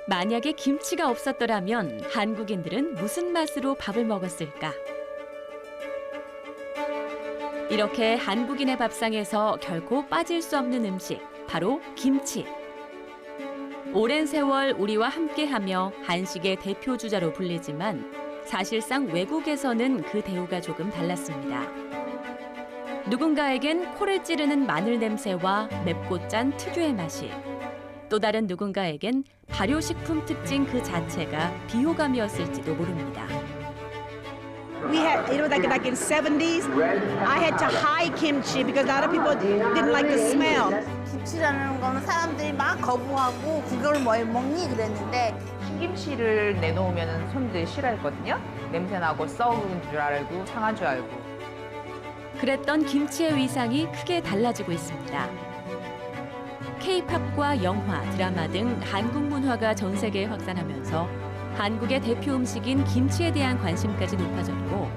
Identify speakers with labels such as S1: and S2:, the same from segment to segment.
S1: 만약에 김치가 없었더라면 한국인들은 무슨 맛으로 밥을 먹었을까? 이렇게 한국인의 밥상에서 결코 빠질 수 없는 음식, 바로 김치. 오랜 세월 우리와 함께하며 한식의 대표 주자로 불리지만 사실상 외국에서는 그 대우가 조금 달랐습니다. 누군가에겐 코를 찌르는 마늘 냄새와 맵고 짠 특유의 맛이, 또 다른 누군가에겐 발효식품 특징 그 자체가 비호감이었을지도 모릅니다.
S2: We had, it was like in 70s, I had to hide kimchi because a lot of people didn't like the smell.
S3: 김치라는 거는 사람들이 막 거부하고 그걸 뭘 먹니 그랬는데
S4: 흰김치를 내놓으면 손님들이 싫어했거든요. 냄새 나고 썩은 줄 알고 상한 줄 알고.
S1: 그랬던 김치의 위상이 크게 달라지고 있습니다. K-팝과 영화, 드라마 등 한국 문화가 전 세계에 확산하면서 한국의 대표 음식인 김치에 대한 관심까지 높아졌고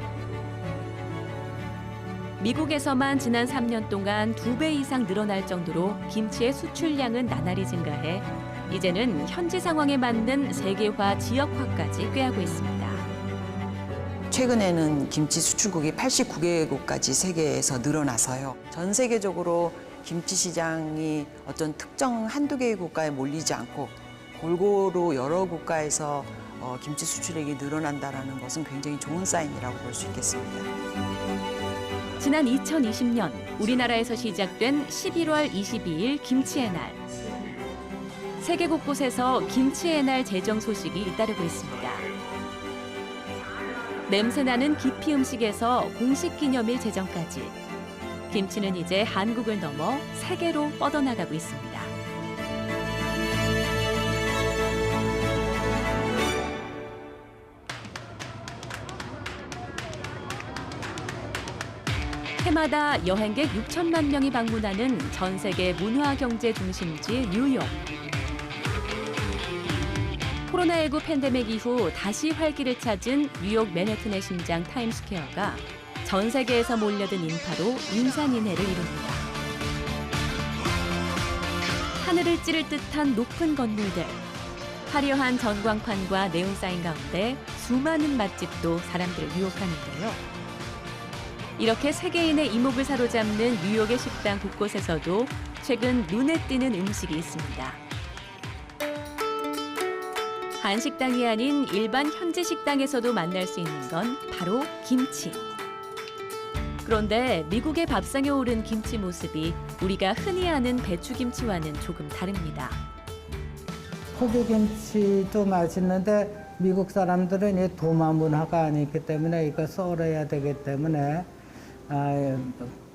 S1: 미국에서만 지난 3년 동안 2배 이상 늘어날 정도로 김치의 수출량은 나날이 증가해 이제는 현지 상황에 맞는 세계화, 지역화까지 꾀하고 있습니다.
S5: 최근에는 김치 수출국이 89개국까지 세계에서 늘어나서요. 전 세계적으로 김치 시장이 어떤 특정 한두 개의 국가에 몰리지 않고 골고루 여러 국가에서 김치 수출액이 늘어난다는 것은 굉장히 좋은 사인이라고 볼 수 있겠습니다.
S1: 지난 2020년 우리나라에서 시작된 11월 22일 김치의 날. 세계 곳곳에서 김치의 날 제정 소식이 잇따르고 있습니다. 냄새나는 기피 음식에서 공식 기념일 제정까지 김치는 이제 한국을 넘어 세계로 뻗어나가고 있습니다. 해마다 여행객 6천만 명이 방문하는 전 세계 문화 경제 중심지 뉴욕. 코로나19 팬데믹 이후 다시 활기를 찾은 뉴욕 맨해튼의 심장 타임스퀘어가 전 세계에서 몰려든 인파로 인산인해를 이룹니다. 하늘을 찌를 듯한 높은 건물들, 화려한 전광판과 네온사인 가운데 수많은 맛집도 사람들을 유혹하는데요. 이렇게 세계인의 이목을 사로잡는 뉴욕의 식당 곳곳에서도 최근 눈에 띄는 음식이 있습니다. 한식당이 아닌 일반 현지 식당에서도 만날 수 있는 건 바로 김치. 그런데 미국의 밥상에 오른 김치 모습이 우리가 흔히 아는 배추김치와는 조금 다릅니다.
S6: 포기김치도 맛있는데 미국 사람들은 이 도마 문화가 아니기 때문에 이거 썰어야 되기 때문에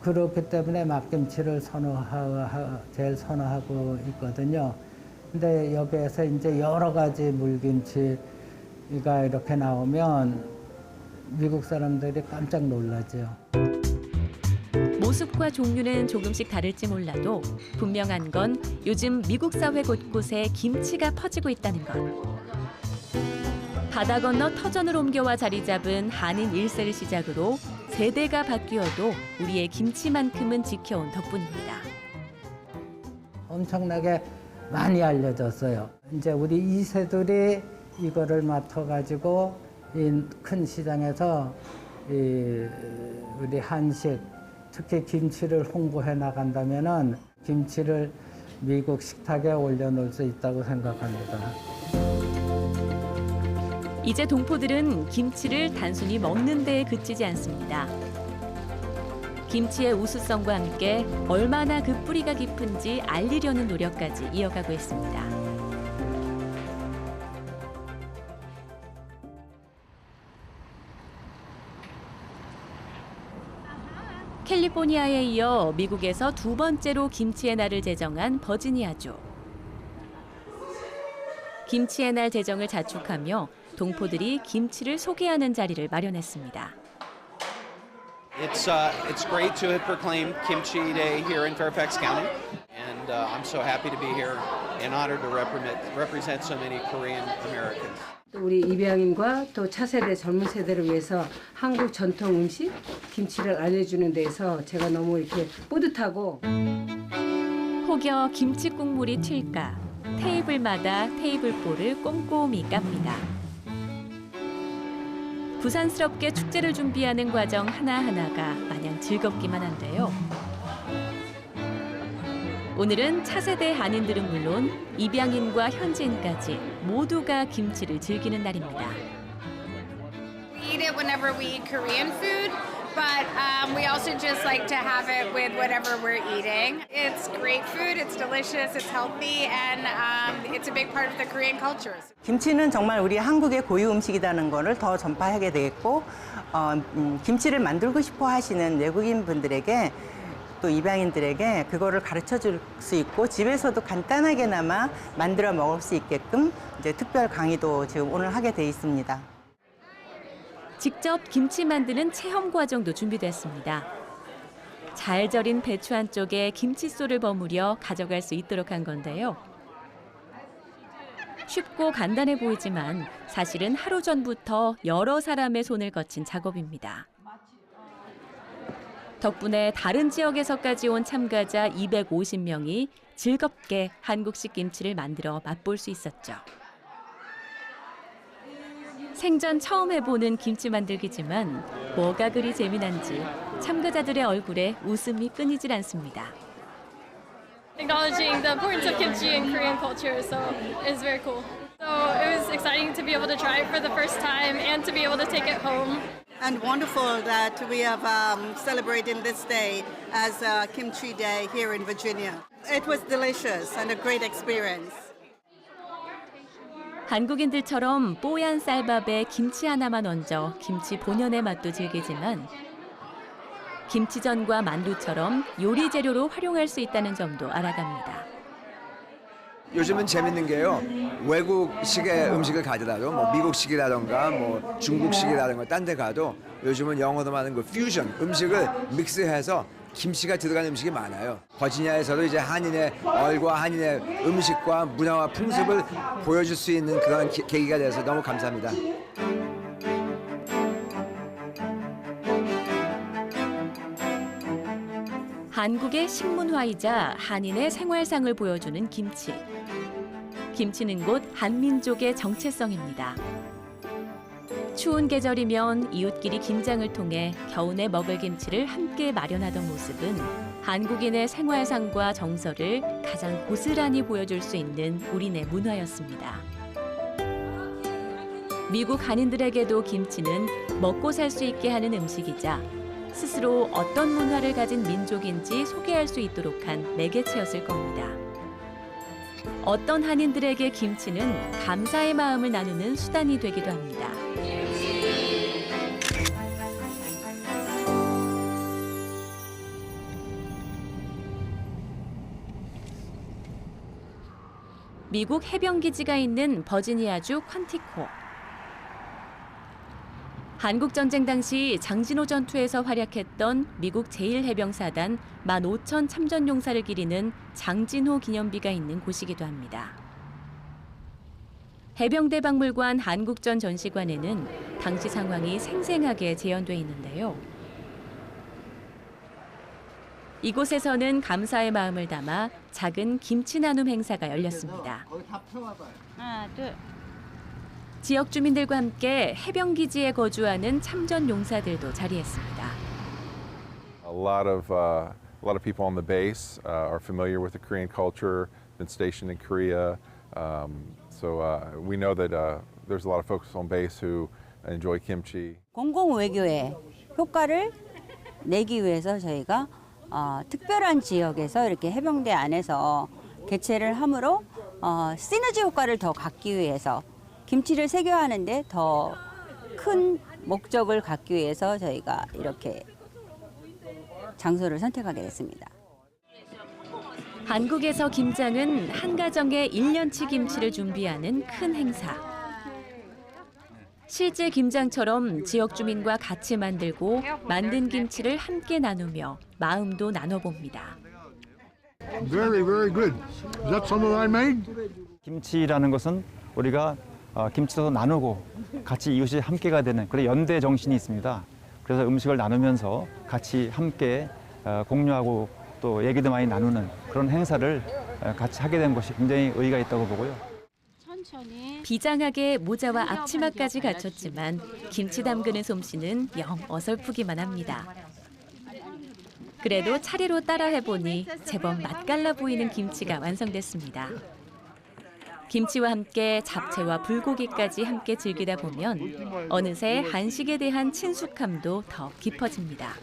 S6: 그렇기 때문에 막김치를 제일 선호하고 있거든요. 근데 여기에서 이제 여러 가지 물김치가 이렇게 나오면 미국 사람들이 깜짝 놀라죠.
S1: 모습과 종류는 조금씩 다를지 몰라도 분명한 건 요즘 미국 사회 곳곳에 김치가 퍼지고 있다는 것. 바다 건너 터전을 옮겨와 자리 잡은 한인 1세를 시작으로 세대가 바뀌어도 우리의 김치만큼은 지켜온 덕분입니다.
S6: 엄청나게 많이 알려졌어요. 이제 우리 2세들이 이거를 맡아가지고 이 큰 시장에서 우리 한식, 특히 김치를 홍보해 나간다면은 김치를 미국 식탁에 올려놓을 수 있다고 생각합니다.
S1: 이제 동포들은 김치를 단순히 먹는 데에 그치지 않습니다. 김치의 우수성과 함께 얼마나 그 뿌리가 깊은지 알리려는 노력까지 이어가고 있습니다. 캘리포니아에 이어 미국에서 두 번째로 김치의 날을 제정한 버지니아주. 김치의 날 제정을 자축하며 동포들이 김치를 소개하는 자리를 마련했습니다.
S7: It's great to have proclaimed Kimchi Day here in Fairfax County, and I'm so happy to be here and honored to represent so many Korean Americans.
S8: 또 우리 입양인과 또 차세대 젊은 세대를 위해서 한국 전통 음식 김치를 알려주는 데서 제가 너무 이렇게 뿌듯하고
S1: 혹여 김치 국물이 튈까 테이블마다 테이블볼을 꼼꼼히 깝니다. 부산스럽게 축제를 준비하는 과정 하나하나가 마냥 즐겁기만 한데요. 오늘은 차세대 한인들은 물론 입양인과 현지인까지 모두가 김치를 즐기는 날입니다.
S9: We eat it whenever we eat Korean food, but we also just like to have it with whatever we're eating. It's great food, it's delicious, it's healthy, and it's a big part of the Korean culture.
S3: 김치는 정말 우리 한국의 고유 음식이라는 거를 더 전파하게 되겠고 김치를 만들고 싶어 하시는 외국인 분들에게 또 입양인들에게 그거를 가르쳐 줄 수 있고 집에서도 간단하게나마 만들어 먹을 수 있게끔 이제 특별 강의도 지금 오늘 하게 돼 있습니다.
S1: 직접 김치 만드는 체험 과정도 준비됐습니다. 잘 절인 배추 한쪽에 김칫솔을 버무려 가져갈 수 있도록 한 건데요. 쉽고 간단해 보이지만 사실은 하루 전부터 여러 사람의 손을 거친 작업입니다. 덕분에 다른 지역에서까지 온 참가자 250명이 즐겁게 한국식 김치를 만들어 맛볼 수 있었죠. 생전 처음 해보는 김치 만들기지만 뭐가 그리 재미난지 참가자들의 얼굴에 웃음이 끊이질 않습니다.
S10: Acknowledging the importance of kimchi in Korean culture, so it's very cool. So it was exciting to be able to try it for the first time and to be able to take it home.
S11: And wonderful that we have celebrated this day as Kimchi Day here in Virginia. It was delicious and a great experience.
S1: 한국인들처럼 뽀얀 쌀밥에 김치 하나만 얹어 김치 본연의 맛도 즐기지만 김치전과 만두처럼 요리 재료로 활용할 수 있다는 점도 알아갑니다.
S12: 요즘은 재밌는 게요. 외국식의 음식을 가더라도 뭐 미국식이라던가 뭐 중국식이라던가 딴 데 가도 요즘은 영어로 말하는 그 퓨전 음식을 믹스해서 김치가 들어간 음식이 많아요. 버지니아에서도 이제 한인의 얼과 한인의 음식과 문화와 풍습을 보여줄 수 있는 그런 계기가 돼서 너무 감사합니다.
S1: 한국의 식문화이자 한인의 생활상을 보여주는 김치. 김치는 곧 한민족의 정체성입니다. 추운 계절이면 이웃끼리 김장을 통해 겨우내 먹을 김치를 함께 마련하던 모습은 한국인의 생활상과 정서를 가장 고스란히 보여줄 수 있는 우리네 문화였습니다. 미국 한인들에게도 김치는 먹고 살 수 있게 하는 음식이자 스스로 어떤 문화를 가진 민족인지 소개할 수 있도록 한 매개체였을 겁니다. 어떤 한인들에게 김치는 감사의 마음을 나누는 수단이 되기도 합니다. 미국 해병기지가 있는 버지니아주 퀀티코. 한국전쟁 당시 장진호 전투에서 활약했던 미국 제1해병사단 15,000 참전용사를 기리는 장진호 기념비가 있는 곳이기도 합니다. 해병대 박물관 한국전 전시관에는 당시 상황이 생생하게 재현돼 있는데요. 이곳에서는 감사의 마음을 담아 작은 김치 나눔 행사가 열렸습니다.
S2: 하나, 둘.
S1: 지역 주민들과 함께 해병기지에 거주하는 참전 용사들도 자리했습니다.
S13: A lot of people on the base are familiar with the Korean culture, been stationed in Korea, so we know that there's a lot of folks on base who enjoy kimchi.
S14: 공공 외교의 효과를 내기 위해서 저희가 특별한 지역에서 이렇게 해병대 안에서 개최를 함으로 시너지 효과를 더 갖기 위해서 김치를 세계화하는데 더 큰 목적을 갖기 위해서 저희가 이렇게 장소를 선택하게 됐습니다.
S1: 한국에서 김장은 한 가정에 1년치 김치를 준비하는 큰 행사. 실제 김장처럼 지역 주민과 같이 만들고 만든 김치를 함께 나누며 마음도 나눠봅니다.
S15: Very, very good. Is that something I made?
S16: 김치라는 것은 우리가 김치도 나누고 같이 이웃이 함께가 되는 그런 연대 정신이 있습니다. 그래서 음식을 나누면서 같이 함께 공유하고 또 얘기도 많이 나누는 그런 행사를 같이 하게 된 것이 굉장히 의의가 있다고 보고요.
S1: 비장하게 모자와 앞치마까지 갖췄지만 김치 담그는 솜씨는 영 어설프기만 합니다. 그래도 차례로 따라해보니 제법 맛깔나 보이는 김치가 완성됐습니다. 김치와 함께 잡채와 불고기까지 함께 즐기다 보면 어느새 한식에 대한 친숙함도 더 깊어집니다.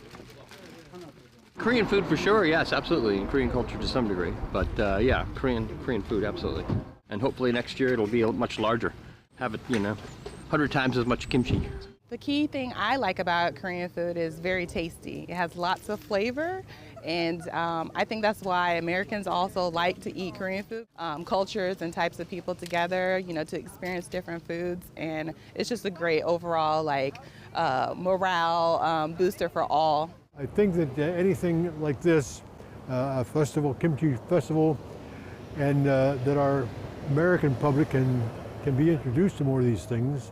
S17: Korean food for sure, yes, absolutely. And Korean culture to some degree. But yeah, Korean food, absolutely. And hopefully next year it'll be much larger. Have it, 100 times as much kimchi.
S18: The key thing I like about Korean food is very tasty. It has lots of flavor, and I think that's why Americans also like to eat Korean food. Cultures and types of people together, to experience different foods, and it's just a great overall morale booster for all.
S15: I think that anything like this, a festival, kimchi festival, and that our American public can be introduced to more of these things,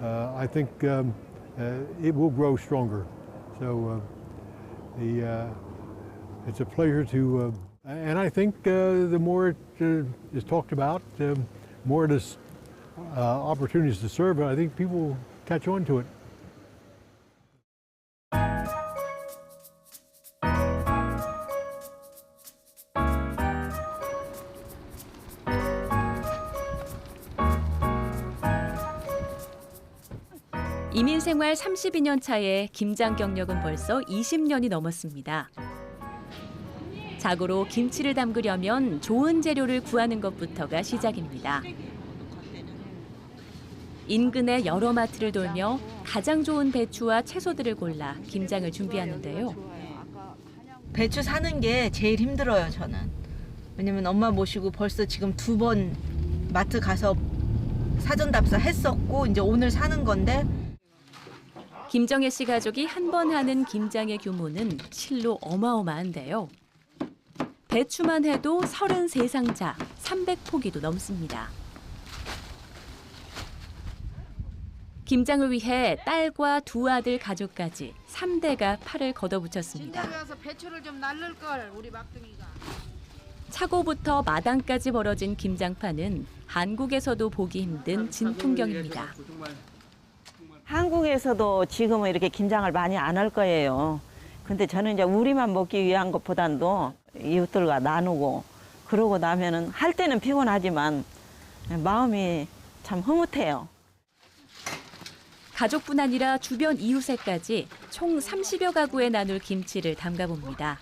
S15: I think it will grow stronger. So it's a pleasure to, and I think the more it is talked about, more it is opportunities to serve, I think people will catch on to it.
S1: 이민 생활 32년 차에 김장 경력은 벌써 20년이 넘었습니다. 자고로 김치를 담그려면 좋은 재료를 구하는 것부터가 시작입니다. 인근의 여러 마트를 돌며 가장 좋은 배추와 채소들을 골라 김장을 준비하는데요.
S19: 배추 사는 게 제일 힘들어요, 저는. 왜냐면 엄마 모시고 벌써 지금 2번 마트 가서 사전 답사 했었고 이제 오늘 사는 건데
S1: 김정혜 씨 가족이 한 번 하는 김장의 규모는 실로 어마어마한데요. 배추만 해도 33상자, 300포기도 넘습니다. 김장을 위해 딸과 2 아들 가족까지 3대가 팔을 걷어붙였습니다.
S2: 배추를 좀 날릴 걸 우리 막둥이가.
S1: 차고부터 마당까지 벌어진 김장판은 한국에서도 보기 힘든 진풍경입니다.
S20: 한국에서도 지금은 이렇게 김장을 많이 안 할 거예요. 근데 저는 이제 우리만 먹기 위한 것보단도 이웃들과 나누고 그러고 나면은 할 때는 피곤하지만 마음이 참 흐뭇해요.
S1: 가족뿐 아니라 주변 이웃에까지 총 30여 가구에 나눌 김치를 담가봅니다.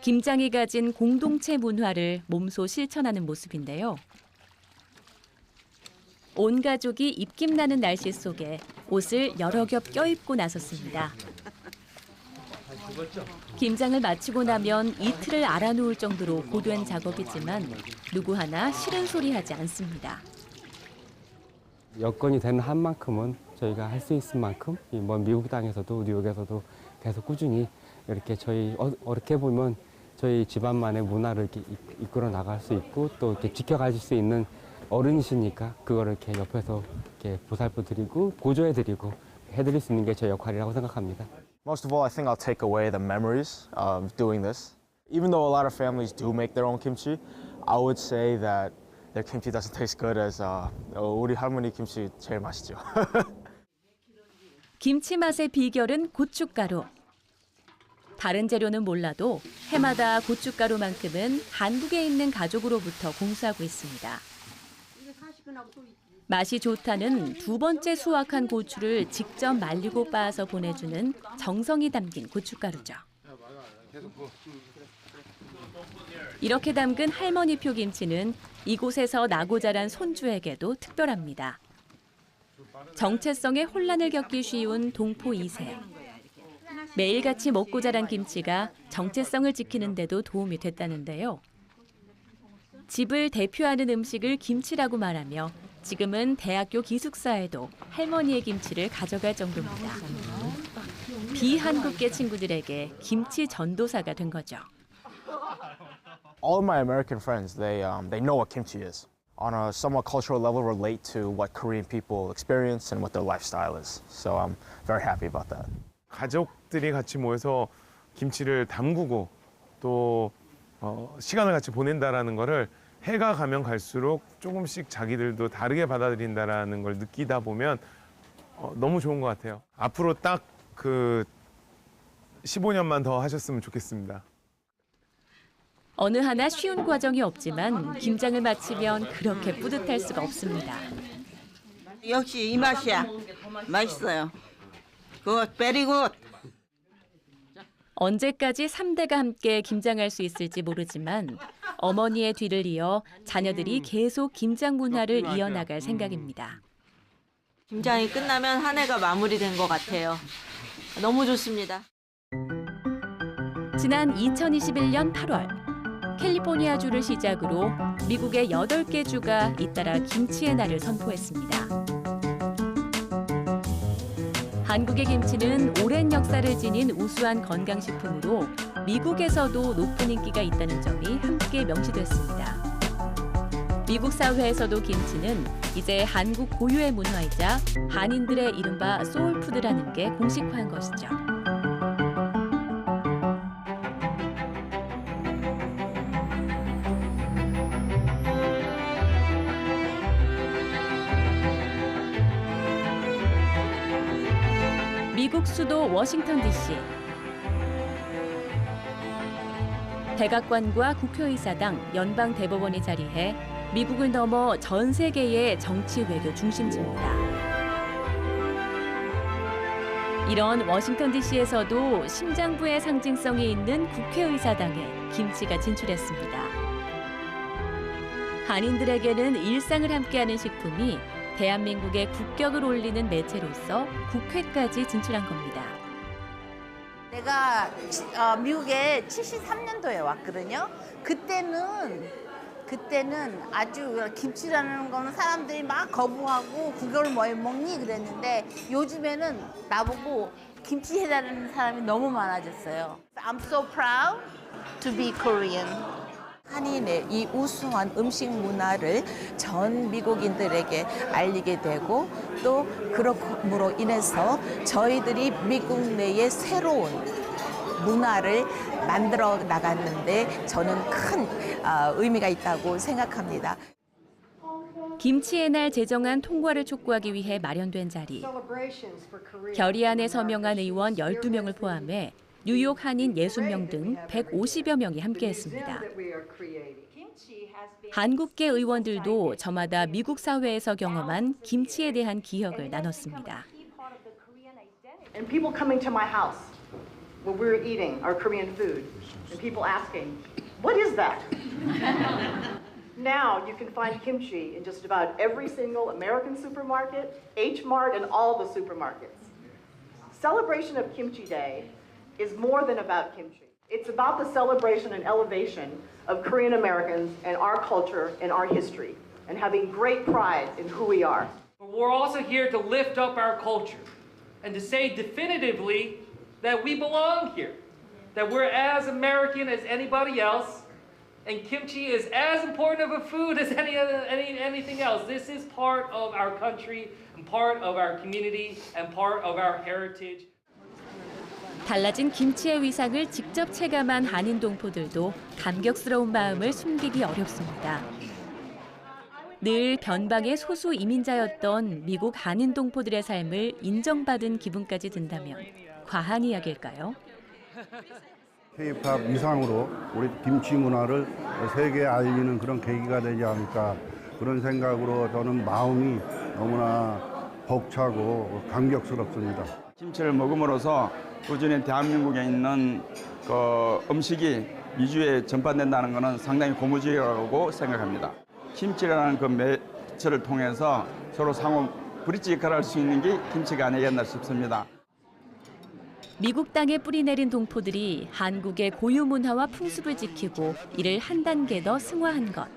S1: 김장이 가진 공동체 문화를 몸소 실천하는 모습인데요. 온 가족이 입김나는 날씨 속에 옷을 여러 겹 껴입고 나섰습니다. 김장을 마치고 나면 이틀을 알아놓을 정도로 고된 작업이지만 누구 하나 싫은 소리 하지 않습니다.
S21: 여건이 되는 한만큼은 저희가 할 수 있을 만큼 먼 미국 땅에서도 뉴욕에서도 계속 꾸준히 이렇게 저희 어떻게 보면 저희 집안만의 문화를 이렇게 이끌어 나갈 수 있고 또 이렇게 지켜가실 수 있는 어른이시니까 그거를 이렇게 옆에서 이렇게 보살펴드리고 보조해드리고 해드릴 수 있는 게 제 역할이라고 생각합니다.
S22: Most of all, I think I'll take away the memories of doing this. Even though a lot of families do make their own kimchi, I would say that their kimchi doesn't taste good as 우리 할머니 김치 제일 맛있죠.
S1: 김치 맛의 비결은 고춧가루. 다른 재료는 몰라도 해마다 고춧가루만큼은 한국에 있는 가족으로부터 공수하고 있습니다. 맛이 좋다는 2번째 수확한 고추를 직접 말리고 빻아서 보내주는 정성이 담긴 고춧가루죠. 이렇게 담근 할머니표 김치는 이곳에서 나고 자란 손주에게도 특별합니다. 정체성에 혼란을 겪기 쉬운 동포 2세. 매일같이 먹고 자란 김치가 정체성을 지키는 데도 도움이 됐다는데요. 집을 대표하는 음식을 김치라고 말하며 지금은 대학교 기숙사에도 할머니의 김치를 가져갈 정도입니다. 비한국계 친구들에게 김치 전도사가 된 거죠.
S22: All of my American friends, they know what kimchi is. On a somewhat cultural level, relate to what Korean people experience and what their lifestyle is. So I'm very happy about that.
S23: 가족들이 같이 모여서 김치를 담그고 또
S4: 시간을 같이 보낸다라는 거를 해가 가면 갈수록 조금씩 자기들도 다르게 받아들인다라는 걸 느끼다 보면 너무 좋은 것 같아요. 앞으로 딱 그 15년만 더 하셨으면 좋겠습니다.
S1: 어느 하나 쉬운 과정이 없지만 김장을 마치면 그렇게 뿌듯할 수가 없습니다.
S5: 역시 이 맛이야. 맛있어요. 굿, 베리 굿.
S1: 언제까지 3대가 함께 김장할 수 있을지 모르지만 어머니의 뒤를 이어 자녀들이 계속 김장 문화를 이어나갈 생각입니다.
S19: 김장이 끝나면 한 해가 마무리된 것 같아요. 너무 좋습니다.
S1: 지난 2021년 8월 캘리포니아주를 시작으로 미국의 8개 주가 잇따라 김치의 날을 선포했습니다. 한국의 김치는 오랜 역사를 지닌 우수한 건강식품으로 미국에서도 높은 인기가 있다는 점이 함께 명시됐습니다. 미국 사회에서도 김치는 이제 한국 고유의 문화이자 한인들의 이른바 소울푸드라는 게 공식화한 것이죠. 미국 수도 워싱턴 DC. 백악관과 국회의사당, 연방 대법원이 자리해 미국을 넘어 전 세계의 정치 외교 중심지입니다. 이런 워싱턴 DC에서도 심장부의 상징성이 있는 국회의사당에 김치가 진출했습니다. 한인들에게는 일상을 함께하는 식품이 대한민국의 국격을 올리는 매체로서 국회까지 진출한 겁니다.
S5: 내가 미국에 73년도에 왔거든요. 그때는 아주 김치라는 거는 사람들이 막 거부하고 그걸 뭐 먹니 그랬는데 요즘에는 나보고 김치 해달라는 사람이 너무 많아졌어요. I'm so proud to be Korean.
S23: 한인의 이 우수한 음식 문화를 전 미국인들에게 알리게 되고 또 그럼으로 인해서 저희들이 미국 내에 새로운 문화를 만들어 나갔는데 저는 큰 의미가 있다고 생각합니다.
S1: 김치의 날 제정안 통과를 촉구하기 위해 마련된 자리. 결의안에 서명한 의원 12명을 포함해 뉴욕 한인 60명 등 150여 명이 함께했습니다. 한국계 의원들도 저마다 미국 사회에서 경험한 김치에 대한 기억을 나눴습니다.
S24: And people coming to my house when we were eating our Korean food, and people asking, "What is that?" Now you can find kimchi in just about every single American supermarket, H Mart, and all the supermarkets. Celebration of Kimchi Day is more than about kimchi. It's about the celebration and elevation of Korean Americans and our culture and our history, and having great pride in who we are.
S25: But we're also here to lift up our culture and to say definitively that we belong here, that we're as American as anybody else, and kimchi is as important of a food as anything else. This is part of our country and part of our community and part of our heritage.
S1: 달라진 김치의 위상을 직접 체감한 한인 동포들도 감격스러운 마음을 숨기기 어렵습니다. 늘 변방의 소수 이민자였던 미국 한인 동포들의 삶을 인정받은 기분까지 든다면 과한 이야기일까요?
S26: K-팝 위상으로 우리 김치 문화를 세계에 알리는 그런 계기가 되지 않을까 그런 생각으로 저는 마음이 너무나 벅차고 감격스럽습니다.
S27: 김치를 먹음으로써 꾸준히 대한민국에 있는 그 음식이 미주에 전파된다는 것은 상당히 고무적이라고 생각합니다. 김치라는 그 매체를 통해서 서로 상호 브릿지 역할을 할 수 있는 게 김치가 아니겠나 싶습니다.
S1: 미국 땅에 뿌리내린 동포들이 한국의 고유 문화와 풍습을 지키고 이를 한 단계 더 승화한 것.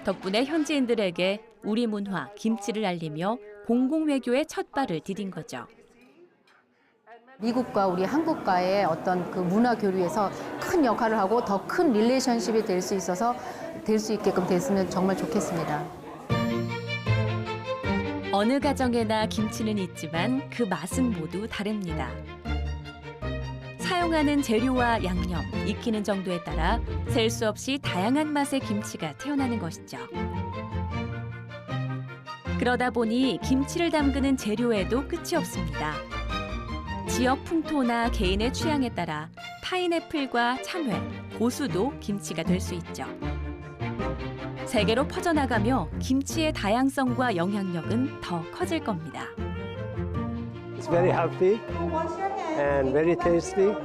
S1: 덕분에 현지인들에게 우리 문화, 김치를 알리며 공공외교의 첫 발을 디딘 거죠.
S28: 미국과 우리 한국과의 어떤 그 문화 교류에서 큰 역할을 하고 더 큰 릴레이션십이 될 수 있게끔 됐으면 정말 좋겠습니다.
S1: 어느 가정에나 김치는 있지만 그 맛은 모두 다릅니다. 사용 사용하는 재료와 양념, 익히는 정도에 따라 셀 수 없이 다양한 맛의 김치가 태어나는 것이죠. 그러다 보니 김치를 담그는 재료에도 끝이 없습니다. 지역 풍토나 개인의 취향에 따라 파인애플과 참외, 고수도 김치가 될 수 있죠. 세계로 퍼져나가며 김치의 다양성과 영향력은 더 커질 겁니다.
S3: It's very healthy and very tasty.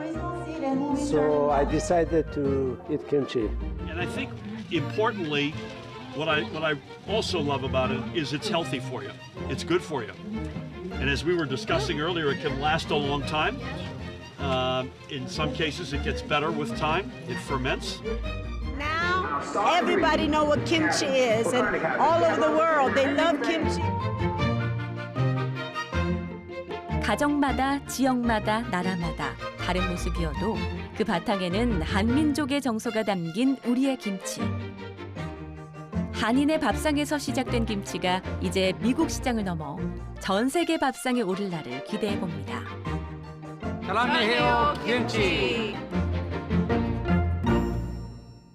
S3: So I decided to eat kimchi.
S6: And I think importantly, what I also love about it is it's healthy for you. It's good for you. And as we were discussing earlier, it can last a long time. In some cases, it gets better with time. It ferments.
S2: Now, everybody know what kimchi is, and all over the world, they love kimchi.
S1: 가정마다, 지역마다, 나라마다 다른 모습이어도 그 바탕에는 한민족의 정서가 담긴 우리의 김치. 한인의 밥상에서 시작된 김치가 이제 미국 시장을 넘어 전 세계 밥상에 오를 날을 기대해 봅니다.
S25: 사랑해요 김치.